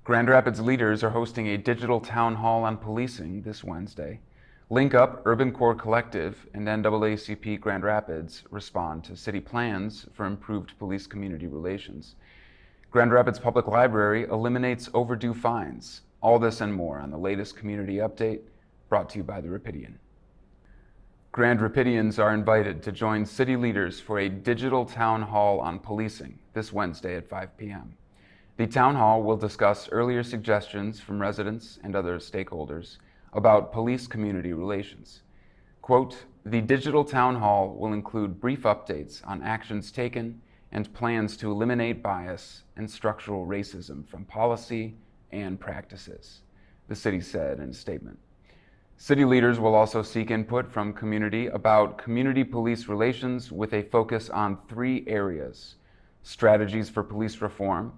Grand Rapids leaders are hosting a digital town hall on policing this Wednesday. Link Up, Urban Core Collective, and NAACP Grand Rapids respond to city plans for improved police community relations. Grand Rapids Public Library eliminates overdue fines. All this and more on the latest community update, brought to you by the Rapidian. Grand Rapidians are invited to join city leaders for a digital town hall on policing this Wednesday at 5 p.m. The town hall will discuss earlier suggestions from residents and other stakeholders about police community relations. Quote, the digital town hall will include brief updates on actions taken and plans to eliminate bias and structural racism from policy and practices, the city said in a statement. City leaders will also seek input from community about community police relations with a focus on 3 areas: strategies for police reform,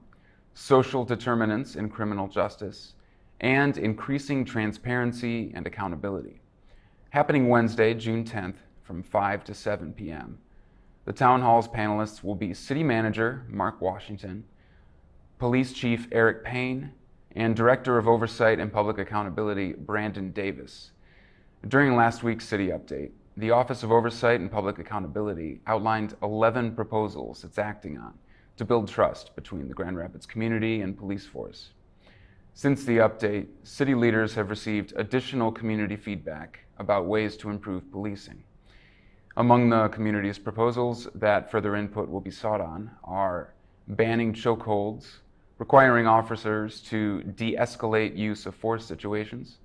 social determinants in criminal justice, and increasing transparency and accountability. Happening Wednesday, June 10th from 5 to 7 p.m. The town hall's panelists will be City Manager Mark Washington, Police Chief Eric Payne, and Director of Oversight and Public Accountability Brandon Davis. During last week's city update, the Office of Oversight and Public Accountability outlined 11 proposals it's acting on to build trust between the Grand Rapids community and police force. Since the update, city leaders have received additional community feedback about ways to improve policing. Among the community's proposals that further input will be sought on are banning chokeholds, requiring officers to de-escalate use of force situations,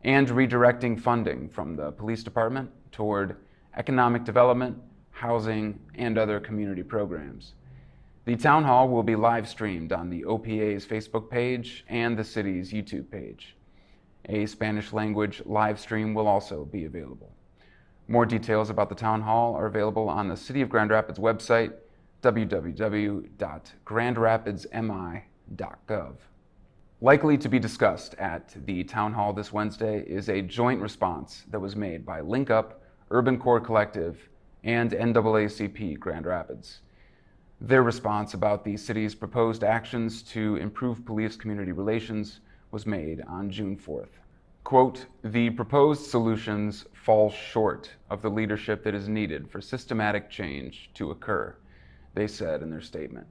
and redirecting funding from the police department toward economic development, housing, and other community programs. The town hall will be live streamed on the OPA's Facebook page and the city's YouTube page. A Spanish language live stream will also be available. More details about the town hall are available on the City of Grand Rapids website, www.grandrapidsmi.gov. Likely to be discussed at the town hall this Wednesday is a joint response that was made by Link Up, Urban Core Collective, and NAACP Grand Rapids. Their response about the city's proposed actions to improve police community relations was made on June 4th. Quote, the proposed solutions fall short of the leadership that is needed for systematic change to occur, they said in their statement.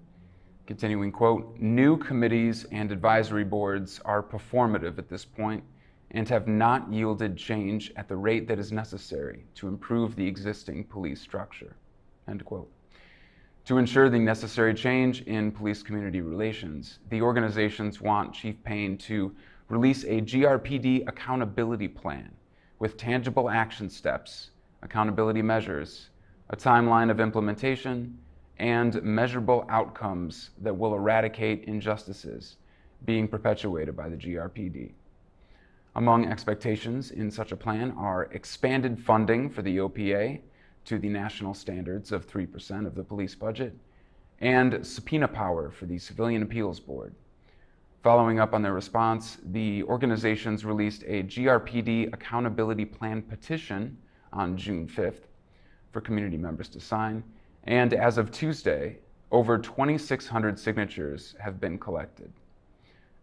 Continuing, quote, new committees and advisory boards are performative at this point and have not yielded change at the rate that is necessary to improve the existing police structure, end quote. To ensure the necessary change in police community relations, the organizations want Chief Payne to release a GRPD accountability plan with tangible action steps, accountability measures, a timeline of implementation, and measurable outcomes that will eradicate injustices being perpetuated by the GRPD. Among expectations in such a plan are expanded funding for the OPA to the national standards of 3% of the police budget, and subpoena power for the Civilian Appeals Board. Following up on their response, the organizations released a GRPD accountability plan petition on June 5th for community members to sign, and as of Tuesday, over 2,600 signatures have been collected.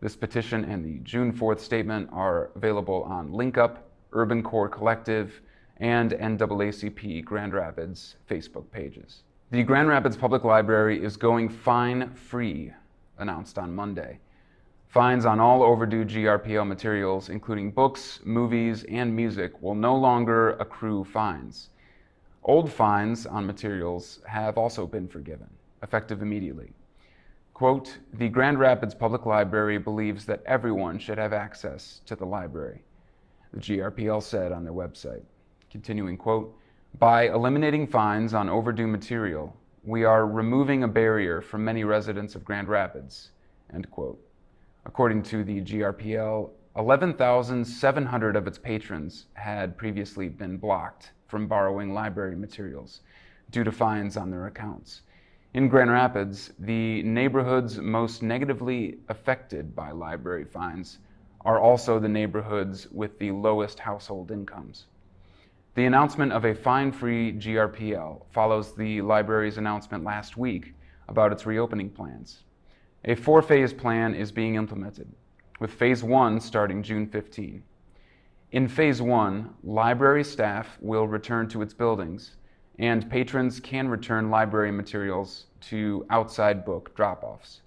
This petition and the June 4th statement are available on Link Up, Urban Core Collective, and NAACP Grand Rapids Facebook pages. The Grand Rapids Public Library is going fine-free, announced on Monday. Fines on all overdue GRPL materials, including books, movies, and music, will no longer accrue fines. Old fines on materials have also been forgiven, effective immediately. Quote, the Grand Rapids Public Library believes that everyone should have access to the library, the GRPL said on their website. Continuing, quote, by eliminating fines on overdue material, we are removing a barrier from many residents of Grand Rapids, end quote. According to the GRPL, 11,700 of its patrons had previously been blocked from borrowing library materials due to fines on their accounts. In Grand Rapids, the neighborhoods most negatively affected by library fines are also the neighborhoods with the lowest household incomes. The announcement of a fine-free GRPL follows the library's announcement last week about its reopening plans. A 4-phase plan is being implemented, with Phase 1 starting June 15. In Phase 1, library staff will return to its buildings, and patrons can return library materials to outside book drop-offs.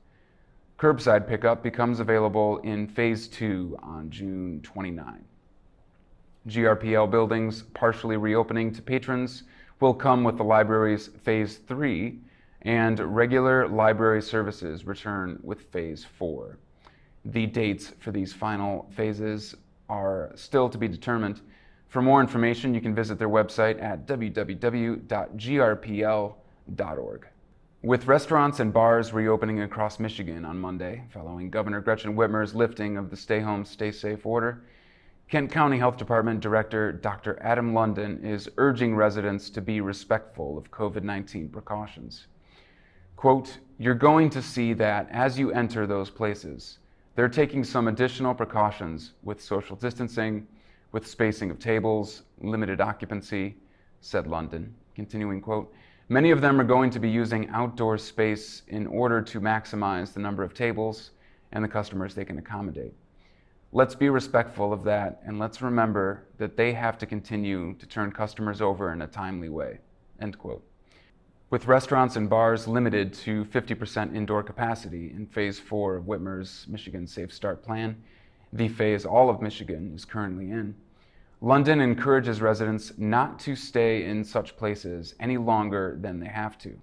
Curbside pickup becomes available in Phase 2 on June 29. GRPL buildings partially reopening to patrons will come with the library's Phase 3, and regular library services return with Phase 4. The dates for these final phases are still to be determined. For more information, you can visit their website at www.grpl.org. With restaurants and bars reopening across Michigan on Monday, following Governor Gretchen Whitmer's lifting of the Stay Home, Stay Safe order, Kent County Health Department Director Dr. Adam London is urging residents to be respectful of COVID-19 precautions. Quote, "You're going to see that as you enter those places, they're taking some additional precautions with social distancing, with spacing of tables, limited occupancy," said London. Continuing quote, "Many of them are going to be using outdoor space in order to maximize the number of tables and the customers they can accommodate. Let's be respectful of that, and let's remember that they have to continue to turn customers over in a timely way," end quote. With restaurants and bars limited to 50% indoor capacity in Phase 4 of Whitmer's Michigan Safe Start plan, the phase all of Michigan is currently in, London encourages residents not to stay in such places any longer than they have to.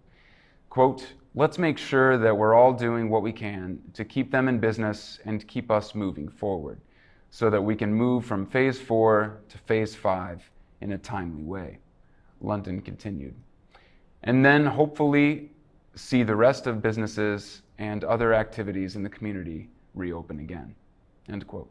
Quote, "Let's make sure that we're all doing what we can to keep them in business and keep us moving forward so that we can move from Phase 4 to Phase 5 in a timely way," London continued. "And then hopefully see the rest of businesses and other activities in the community reopen again," end quote.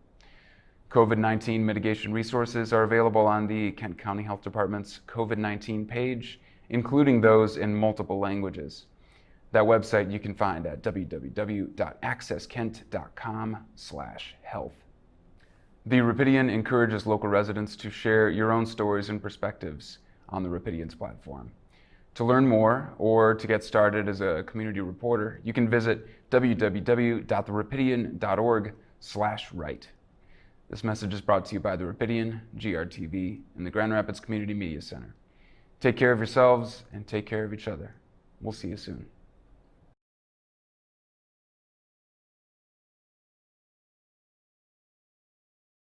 COVID-19 mitigation resources are available on the Kent County Health Department's COVID-19 page, including those in multiple languages. That website you can find at www.accesskent.com/health. The Rapidian encourages local residents to share your own stories and perspectives on the Rapidians platform. To learn more or to get started as a community reporter, you can visit www.therapidian.org/write. This message is brought to you by the Rapidian, GRTV, and the Grand Rapids Community Media Center. Take care of yourselves and take care of each other. We'll see you soon.